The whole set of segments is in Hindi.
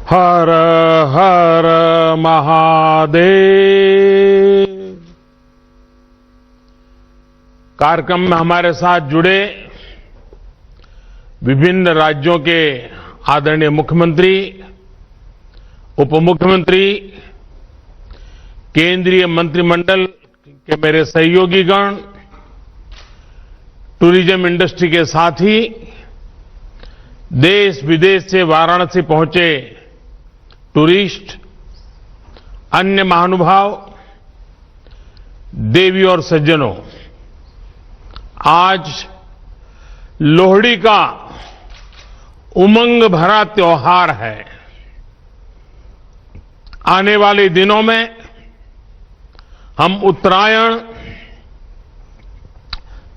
हर हर महादेव। कार्यक्रम में हमारे साथ जुड़े विभिन्न राज्यों के आदरणीय मुख्यमंत्री, उप मुख्यमंत्री, केंद्रीय मंत्रिमंडल के मेरे सहयोगीगण, टूरिज्म इंडस्ट्री के साथी, देश विदेश से वाराणसी पहुंचे टूरिस्ट, अन्य महानुभाव, देवी और सज्जनों, आज लोहड़ी का उमंग भरा त्योहार है। आने वाले दिनों में हम उत्तरायण,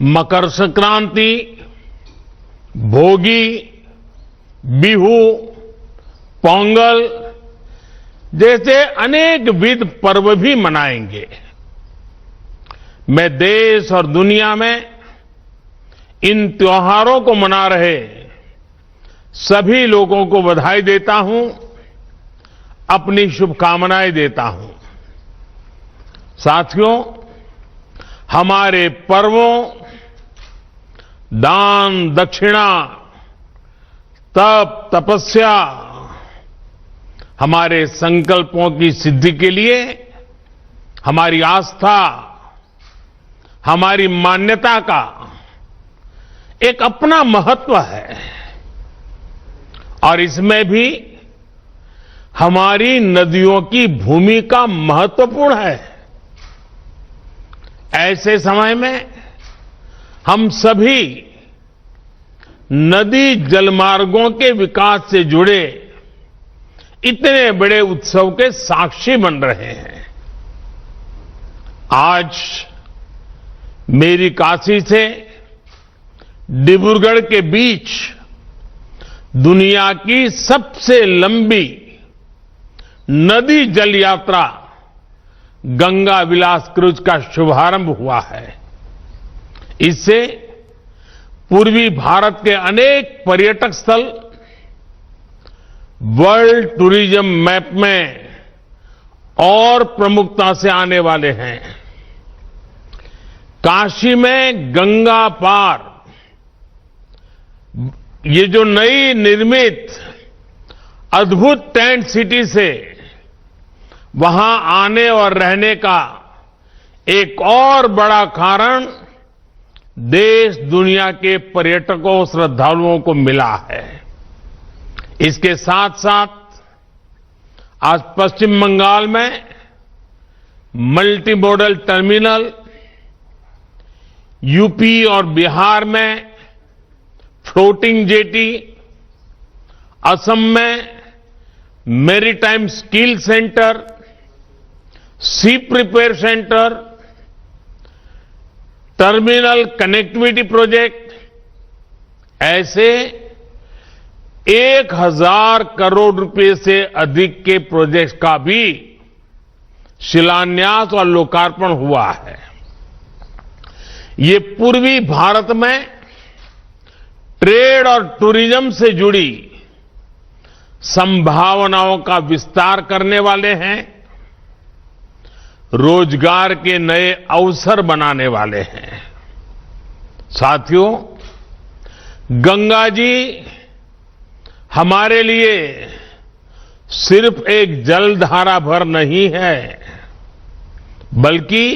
मकर संक्रांति, भोगी, बिहू, पोंगल जैसे अनेक विध पर्व भी मनाएंगे। मैं देश और दुनिया में इन त्योहारों को मना रहे सभी लोगों को बधाई देता हूं, अपनी शुभकामनाएं देता हूं। साथियों, हमारे पर्वों, दान दक्षिणा, तप तपस्या, हमारे संकल्पों की सिद्धि के लिए हमारी आस्था, हमारी मान्यता का एक अपना महत्व है और इसमें भी हमारी नदियों की भूमिका महत्वपूर्ण है। ऐसे समय में हम सभी नदी जलमार्गों के विकास से जुड़े इतने बड़े उत्सव के साक्षी बन रहे हैं। आज मेरी काशी से डिब्रूगढ़ के बीच दुनिया की सबसे लंबी नदी जल यात्रा गंगा विलास क्रूज का शुभारंभ हुआ है। इससे पूर्वी भारत के अनेक पर्यटक स्थल वर्ल्ड टूरिज्म मैप में और प्रमुखता से आने वाले हैं। काशी में गंगा पार ये जो नई निर्मित अद्भुत टेंट सिटी से वहां आने और रहने का एक और बड़ा कारण देश दुनिया के पर्यटकों, श्रद्धालुओं को मिला है। इसके साथ साथ आज पश्चिम बंगाल में मल्टी मॉडल टर्मिनल, यूपी और बिहार में फ्लोटिंग जेटी, असम में maritime skill centre, ship repair centre, terminal connectivity project, ऐसे 1000 करोड़ रुपए से अधिक के प्रोजेक्ट का भी शिलान्यास और लोकार्पण हुआ है। ये पूर्वी भारत में ट्रेड और टूरिज्म से जुड़ी संभावनाओं का विस्तार करने वाले हैं, रोजगार के नए अवसर बनाने वाले हैं। साथियों, गंगा जी हमारे लिए सिर्फ एक जलधारा भर नहीं है, बल्कि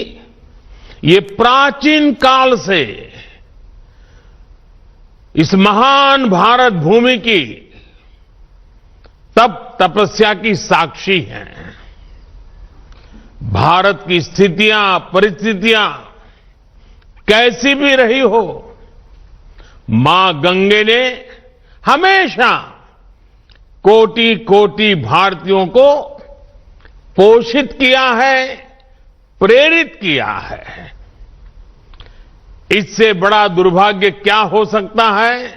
ये प्राचीन काल से इस महान भारत भूमि की तप तपस्या की साक्षी है। भारत की स्थितियां, परिस्थितियां कैसी भी रही हो, मां गंगे ने हमेशा कोटि कोटि भारतीयों को पोषित किया है, प्रेरित किया है। इससे बड़ा दुर्भाग्य क्या हो सकता है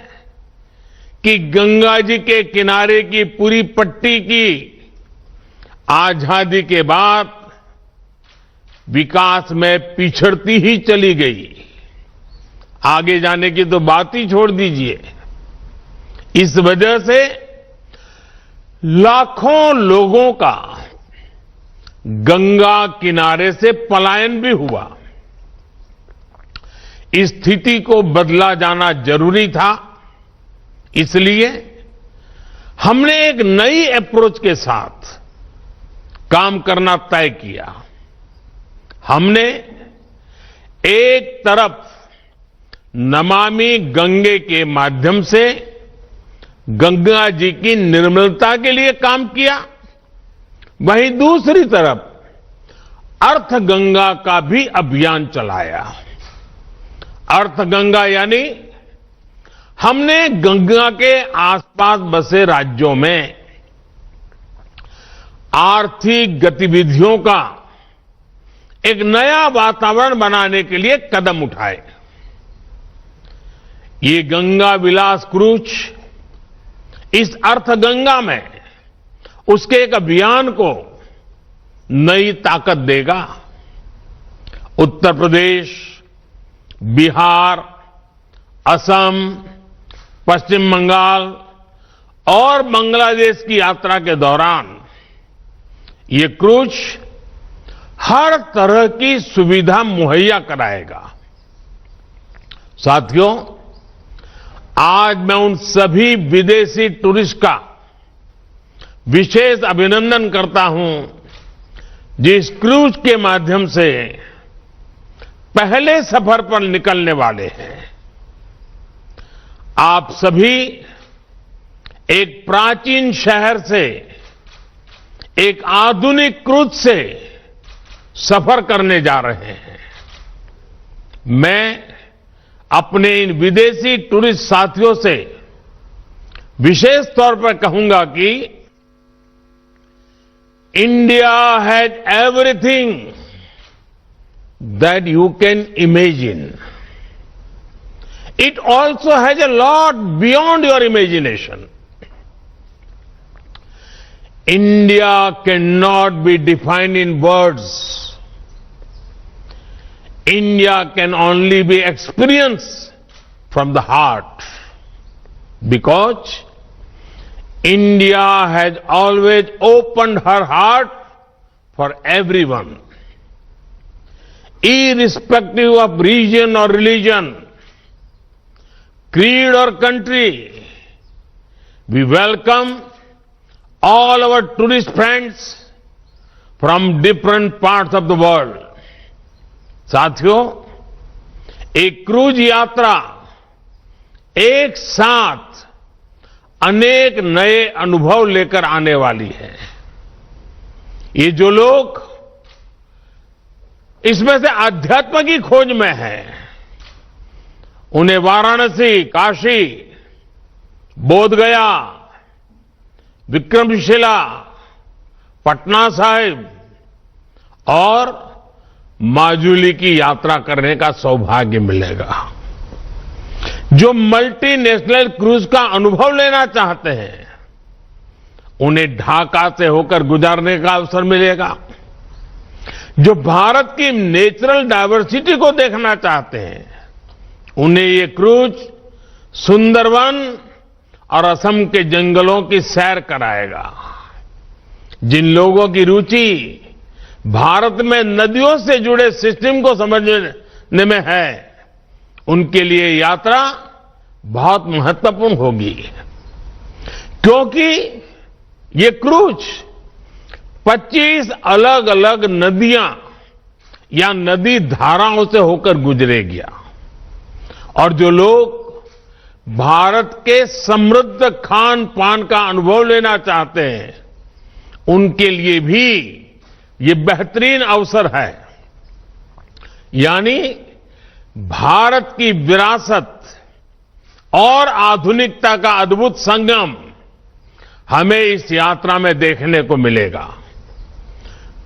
कि गंगा जी के किनारे की पूरी पट्टी की आजादी के बाद विकास में पिछड़ती ही चली गई। आगे जाने की तो बात ही छोड़ दीजिए। इस वजह से लाखों लोगों का गंगा किनारे से पलायन भी हुआ। इस स्थिति को बदला जाना जरूरी था, इसलिए हमने एक नई अप्रोच के साथ काम करना तय किया। हमने एक तरफ नमामि गंगे के माध्यम से गंगा जी की निर्मलता के लिए काम किया, वहीं दूसरी तरफ अर्थ गंगा का भी अभियान चलाया। अर्थ गंगा यानी हमने गंगा के आसपास बसे राज्यों में आर्थिक गतिविधियों का एक नया वातावरण बनाने के लिए कदम उठाए। ये गंगा विलास क्रूज इस अर्थ गंगा में उसके एक अभियान को नई ताकत देगा। उत्तर प्रदेश, बिहार, असम, पश्चिम बंगाल और बांग्लादेश की यात्रा के दौरान ये क्रूज हर तरह की सुविधा मुहैया कराएगा। साथियों, आज मैं उन सभी विदेशी टूरिस्ट का विशेष अभिनंदन करता हूं जिस क्रूज के माध्यम से पहले सफर पर निकलने वाले हैं। आप सभी एक प्राचीन शहर से एक आधुनिक क्रूज से सफर करने जा रहे हैं। मैं अपने इन विदेशी टूरिस्ट साथियों से विशेष तौर पर कहूंगा कि India has everything that you can imagine. It also has a lot beyond your imagination. India cannot be defined in words. India can only be experienced from the heart, because India has always opened her heart for everyone, irrespective of region or religion, creed or country. We welcome all our tourist friends from different parts of the world. साथियों, एक क्रूज यात्रा एक साथ अनेक नए अनुभव लेकर आने वाली है. ये जो लोग इसमें से आध्यात्म की खोज में हैं, उन्हें वाराणसी, काशी, बोधगया, विक्रमशिला, पटना साहिब और माजुली की यात्रा करने का सौभाग्य मिलेगा. जो मल्टीनेशनल क्रूज का अनुभव लेना चाहते हैं, उन्हें ढाका से होकर गुजरने का अवसर मिलेगा. जो भारत की नेचुरल डायवर्सिटी को देखना चाहते हैं, उन्हें ये क्रूज सुंदरवन और असम के जंगलों की सैर कराएगा. जिन लोगों की रुचि भारत में नदियों से जुड़े सिस्टम को समझने में है, उनके लिए यात्रा बहुत महत्वपूर्ण होगी, क्योंकि ये क्रूज 25 अलग अलग नदियां या नदी धाराओं से होकर गुजरेगी. और जो लोग भारत के समृद्ध खान पान का अनुभव लेना चाहते हैं, उनके लिए भी ये बेहतरीन अवसर है. यानी भारत की विरासत और आधुनिकता का अद्भुत संगम हमें इस यात्रा में देखने को मिलेगा.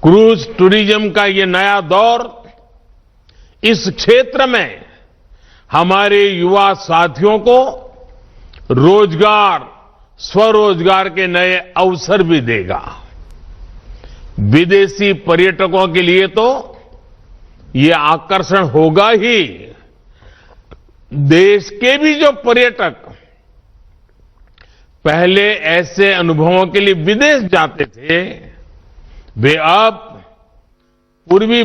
क्रूज टूरिज्म का ये नया दौर इस क्षेत्र में हमारे युवा साथियों को रोजगार, स्वरोजगार के नए अवसर भी देगा. विदेशी पर्यटकों के लिए तो ये आकर्षण होगा ही. देश के भी जो पर्यटक पहले ऐसे अनुभवों के लिए विदेश जाते थे, वे अब पूर्वी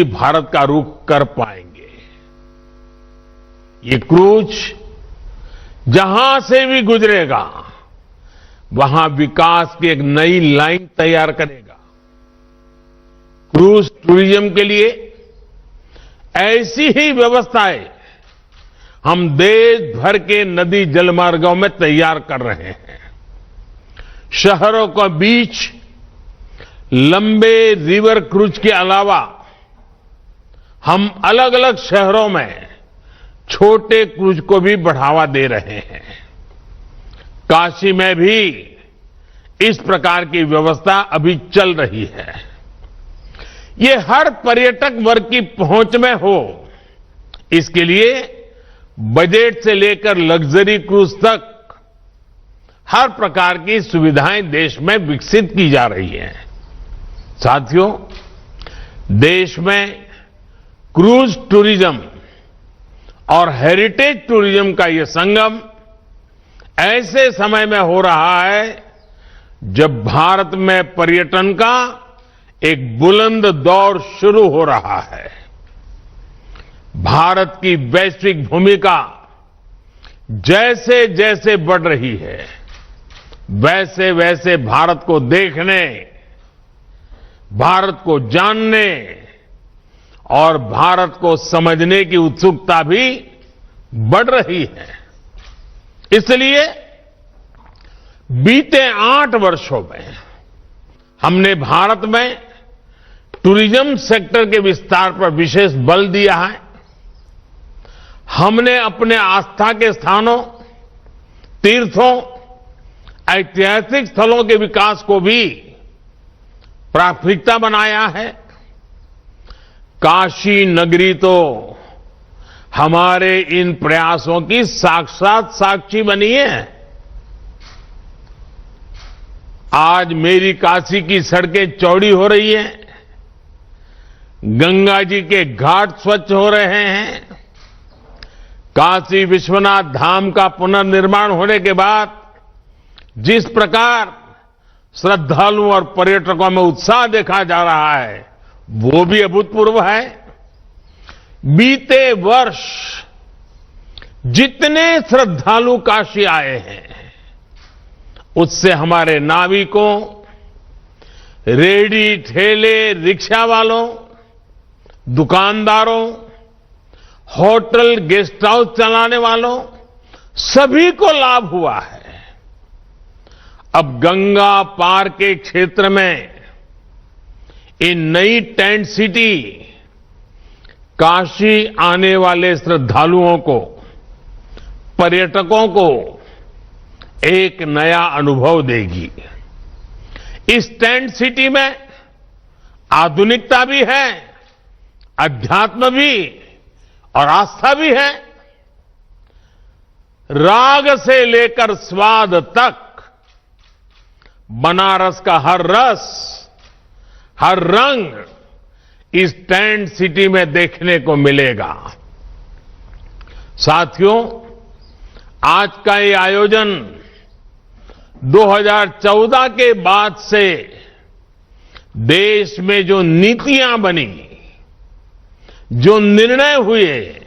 भारत का रुख कर पाएंगे। ये क्रूज जहां से भी गुजरेगा, वहां विकास की एक नई लाइन तैयार करेगा। क्रूज टूरिज्म के लिए ऐसी ही व्यवस्थाएं हम देश भर के नदी जलमार्गों में तैयार कर रहे हैं। शहरों के बीच लंबे रिवर क्रूज के अलावा हम अलग अलग शहरों में छोटे क्रूज को भी बढ़ावा दे रहे हैं। काशी में भी इस प्रकार की व्यवस्था अभी चल रही है। ये हर पर्यटक वर्ग की पहुंच में हो, इसके लिए बजट से लेकर लग्जरी क्रूज तक हर प्रकार की सुविधाएं देश में विकसित की जा रही हैं। साथियों, देश में क्रूज टूरिज्म और हेरिटेज टूरिज्म का ये संगम ऐसे समय में हो रहा है जब भारत में पर्यटन का एक बुलंद दौर शुरू हो रहा है। भारत की वैश्विक भूमिका जैसे जैसे बढ़ रही है, वैसे वैसे भारत को देखने, भारत को जानने और भारत को समझने की उत्सुकता भी बढ़ रही है। इसलिए बीते 8 वर्षों में हमने भारत में टूरिज्म सेक्टर के विस्तार पर विशेष बल दिया है। हमने अपने आस्था के स्थानों, तीर्थों, ऐतिहासिक स्थलों के विकास को भी प्राथमिकता बनाया है। काशी नगरी तो हमारे इन प्रयासों की साक्षात साक्षी बनी है। आज मेरी काशी की सड़कें चौड़ी हो रही हैं, गंगा जी के घाट स्वच्छ हो रहे हैं। काशी विश्वनाथ धाम का पुनर्निर्माण होने के बाद जिस प्रकार श्रद्धालुओं और पर्यटकों में उत्साह देखा जा रहा है, वो भी अभूतपूर्व है। बीते वर्ष जितने श्रद्धालु काशी आए हैं, उससे हमारे नाविकों, रेहड़ी ठेले रिक्शा वालों, दुकानदारों, होटल गेस्ट हाउस चलाने वालों, सभी को लाभ हुआ है। अब गंगा पार के क्षेत्र में इन नई टेंट सिटी काशी आने वाले श्रद्धालुओं को, पर्यटकों को एक नया अनुभव देगी। इस टेंट सिटी में आधुनिकता भी है, अध्यात्म भी और आस्था भी है। राग से लेकर स्वाद तक बनारस का हर रस, हर रंग इस टेंट सिटी में देखने को मिलेगा। साथियों, आज का ये आयोजन 2014 के बाद से देश में जो नीतियां बनी, जो निर्णय हुए,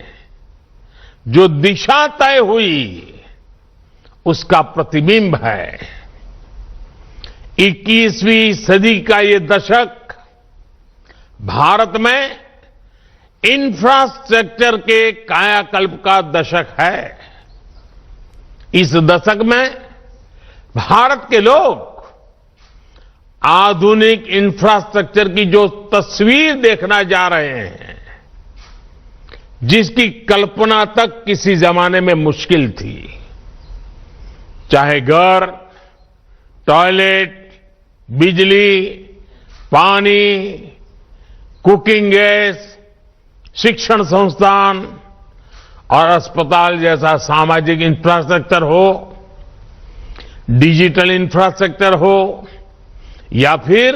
जो दिशा तय हुई, उसका प्रतिबिंब है। 21वीं सदी का ये दशक भारत में इंफ्रास्ट्रक्चर के कायाकल्प का दशक है। इस दशक में भारत के लोग आधुनिक इंफ्रास्ट्रक्चर की जो तस्वीर देखना जा रहे हैं, जिसकी कल्पना तक किसी जमाने में मुश्किल थी, चाहे घर, टॉयलेट, बिजली, पानी, कुकिंग गैस, शिक्षण संस्थान और अस्पताल जैसा सामाजिक इंफ्रास्ट्रक्चर हो, डिजिटल इंफ्रास्ट्रक्चर हो, या फिर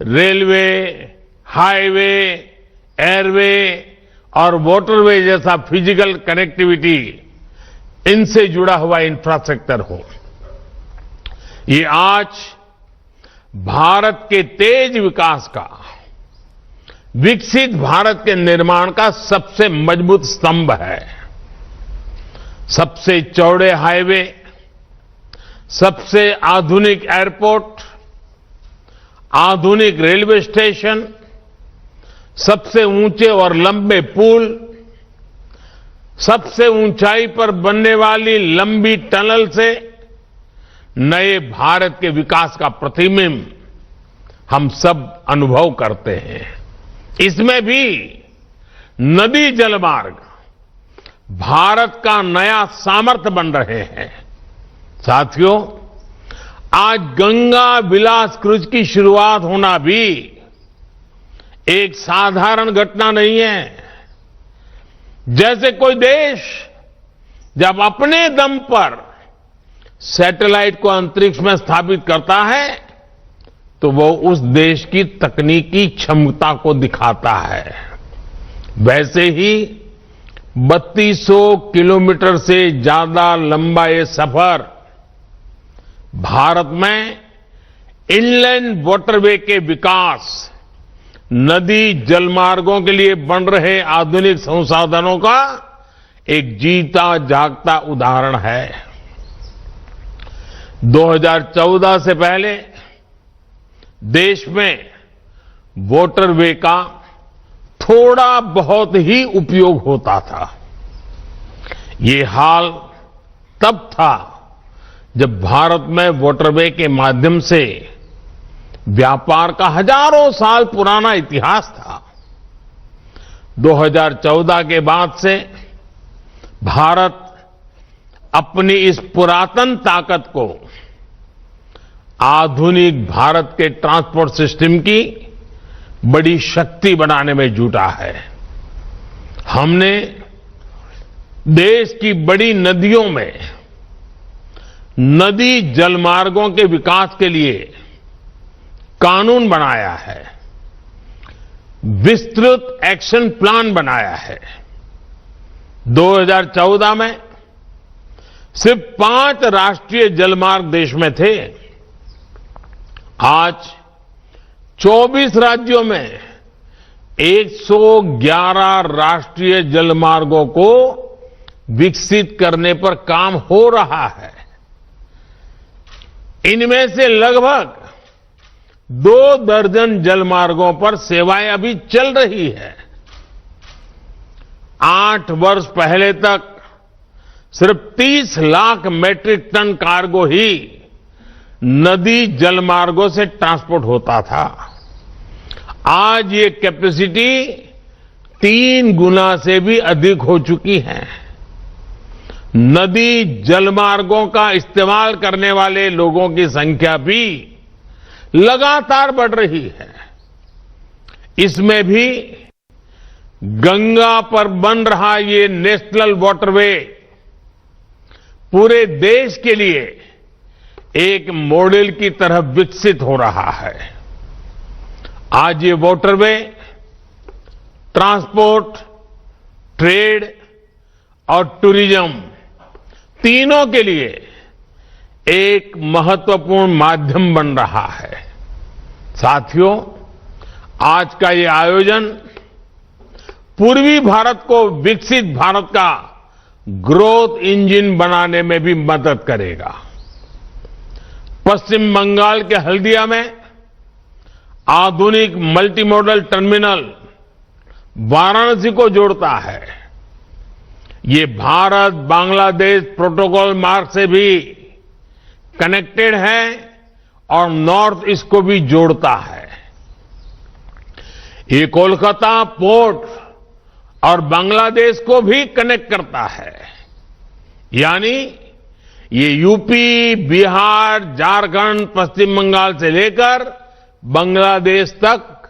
रेलवे, हाईवे, एयरवे और वाटरवे जैसा फिजिकल कनेक्टिविटी, इनसे जुड़ा हुआ इंफ्रास्ट्रक्चर हो, ये आज भारत के तेज विकास का, विकसित भारत के निर्माण का सबसे मजबूत स्तंभ है। सबसे चौड़े हाईवे, सबसे आधुनिक एयरपोर्ट, आधुनिक रेलवे स्टेशन, सबसे ऊंचे और लंबे पुल, सबसे ऊंचाई पर बनने वाली लंबी टनल से नए भारत के विकास का प्रतिबिंब हम सब अनुभव करते हैं। इसमें भी नदी जलमार्ग भारत का नया सामर्थ्य बन रहे हैं। साथियों, आज गंगा विलास क्रूज की शुरुआत होना भी एक साधारण घटना नहीं है। जैसे कोई देश जब अपने दम पर सैटेलाइट को अंतरिक्ष में स्थापित करता है तो वो उस देश की तकनीकी क्षमता को दिखाता है। वैसे ही 3200 किलोमीटर से ज्यादा लंबा ये सफर भारत में इनलैंड वाटरवे के विकास, नदी जलमार्गों के लिए बन रहे आधुनिक संसाधनों का एक जीता जागता उदाहरण है। 2014 से पहले देश में वाटरवे का थोड़ा बहुत ही उपयोग होता था। ये हाल तब था जब भारत में वाटरवे के माध्यम से व्यापार का हजारों साल पुराना इतिहास था। 2014 के बाद से भारत अपनी इस पुरातन ताकत को आधुनिक भारत के ट्रांसपोर्ट सिस्टम की बड़ी शक्ति बनाने में जुटा है। हमने देश की बड़ी नदियों में नदी जलमार्गों के विकास के लिए कानून बनाया है, विस्तृत एक्शन प्लान बनाया है। 2014 में सिर्फ 5 राष्ट्रीय जलमार्ग देश में थे। आज 24 राज्यों में 111 राष्ट्रीय जलमार्गों को विकसित करने पर काम हो रहा है। इनमें से लगभग 2 दर्जन जलमार्गों पर सेवाएं अभी चल रही है। 8 वर्ष पहले तक सिर्फ 30 लाख मैट्रिक टन कार्गो ही नदी जलमार्गों से ट्रांसपोर्ट होता था। आज ये कैपेसिटी 3 गुना से भी अधिक हो चुकी है। नदी जलमार्गों का इस्तेमाल करने वाले लोगों की संख्या भी लगातार बढ़ रही है। इसमें भी गंगा पर बन रहा ये नेशनल वाटरवे पूरे देश के लिए एक मॉडल की तरह विकसित हो रहा है। आज ये वाटरवे ट्रांसपोर्ट, ट्रेड और टूरिज्म तीनों के लिए एक महत्वपूर्ण माध्यम बन रहा है। साथियों, आज का ये आयोजन पूर्वी भारत को विकसित भारत का ग्रोथ इंजन बनाने में भी मदद करेगा। पश्चिम बंगाल के हल्दिया में आधुनिक मल्टी मॉडल टर्मिनल वाराणसी को जोड़ता है। ये भारत बांग्लादेश प्रोटोकॉल मार्ग से भी कनेक्टेड है और नॉर्थ ईस्ट को भी जोड़ता है। ये कोलकाता पोर्ट और बांग्लादेश को भी कनेक्ट करता है। यानी ये यूपी, बिहार, झारखंड, पश्चिम बंगाल से लेकर बांग्लादेश तक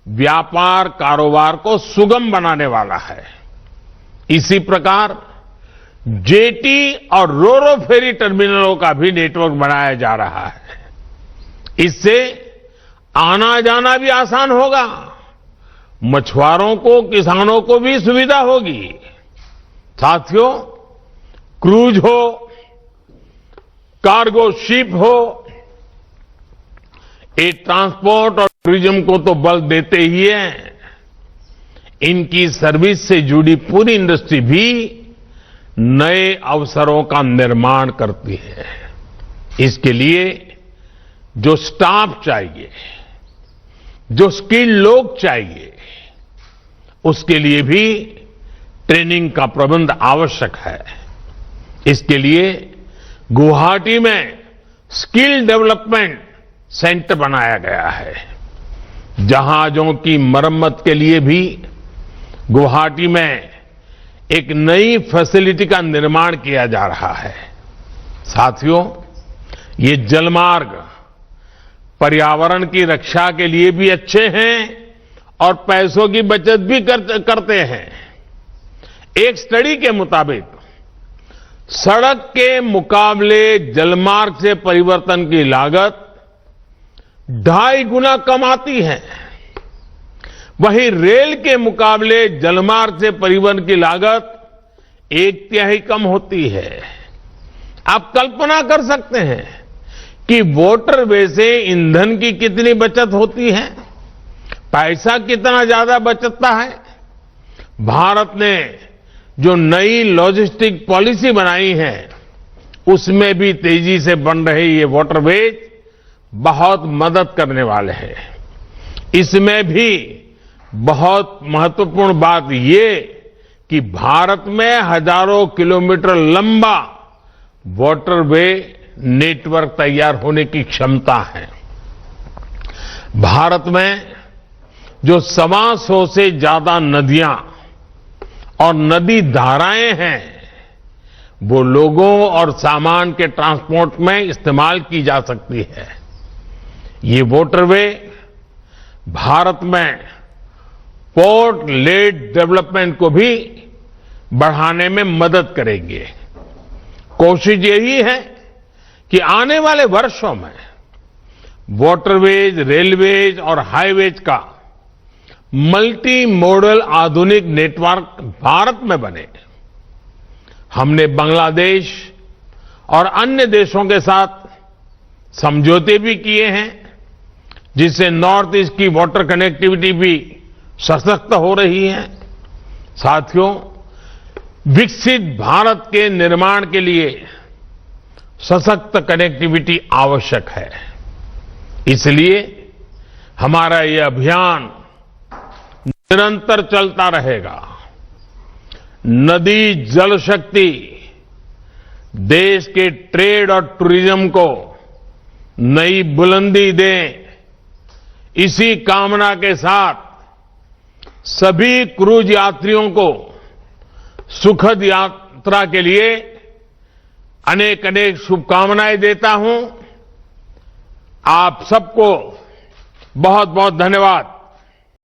व्यापार कारोबार को सुगम बनाने वाला है। इसी प्रकार जेटी और रोरो फेरी टर्मिनलों का भी नेटवर्क बनाया जा रहा है। इससे आना जाना भी आसान होगा, मछुआरों को, किसानों को भी सुविधा होगी। साथियों, क्रूज हो, कार्गो शिप हो, ये ट्रांसपोर्ट और टूरिज्म को तो बल देते ही है, इनकी सर्विस से जुड़ी पूरी इंडस्ट्री भी नए अवसरों का निर्माण करती है। इसके लिए जो स्टाफ चाहिए, जो स्किल्ड लोग चाहिए, उसके लिए भी ट्रेनिंग का प्रबंध आवश्यक है। इसके लिए गुवाहाटी में स्किल डेवलपमेंट सेंटर बनाया गया है। जहाजों की मरम्मत के लिए भी गुवाहाटी में एक नई फैसिलिटी का निर्माण किया जा रहा है। साथियों, ये जलमार्ग पर्यावरण की रक्षा के लिए भी अच्छे हैं और पैसों की बचत भी करते हैं। एक स्टडी के मुताबिक सड़क के मुकाबले जलमार्ग से परिवर्तन की लागत 2.5 गुना कम आती है। वहीं रेल के मुकाबले जलमार्ग से परिवहन की लागत 1/3 कम होती है। आप कल्पना कर सकते हैं कि वाटरवे से ईंधन की कितनी बचत होती है, पैसा कितना ज्यादा बचता है। भारत ने जो नई लॉजिस्टिक पॉलिसी बनाई है, उसमें भी तेजी से बन रहे ये वाटरवेज बहुत मदद करने वाले हैं। इसमें भी बहुत महत्वपूर्ण बात ये कि भारत में हजारों किलोमीटर लंबा वाटरवे नेटवर्क तैयार होने की क्षमता है। भारत में जो 125 से ज्यादा नदियां और नदी धाराएं हैं, वो लोगों और सामान के ट्रांसपोर्ट में इस्तेमाल की जा सकती है। ये वाटरवे भारत में पोर्ट लेड डेवलपमेंट को भी बढ़ाने में मदद करेंगे। कोशिश यही है कि आने वाले वर्षों में वाटरवेज, रेलवेज और हाईवेज का मल्टी मॉडल आधुनिक नेटवर्क भारत में बने। हमने बांग्लादेश और अन्य देशों के साथ समझौते भी किए हैं, जिससे नॉर्थ ईस्ट की वाटर कनेक्टिविटी भी सशक्त हो रही है। साथियों, विकसित भारत के निर्माण के लिए सशक्त कनेक्टिविटी आवश्यक है। इसलिए हमारा ये अभियान निरंतर चलता रहेगा। नदी जल शक्ति देश के ट्रेड और टूरिज्म को नई बुलंदी दे, इसी कामना के साथ सभी क्रूज यात्रियों को सुखद यात्रा के लिए अनेक अनेक शुभकामनाएं देता हूं। आप सबको बहुत बहुत धन्यवाद।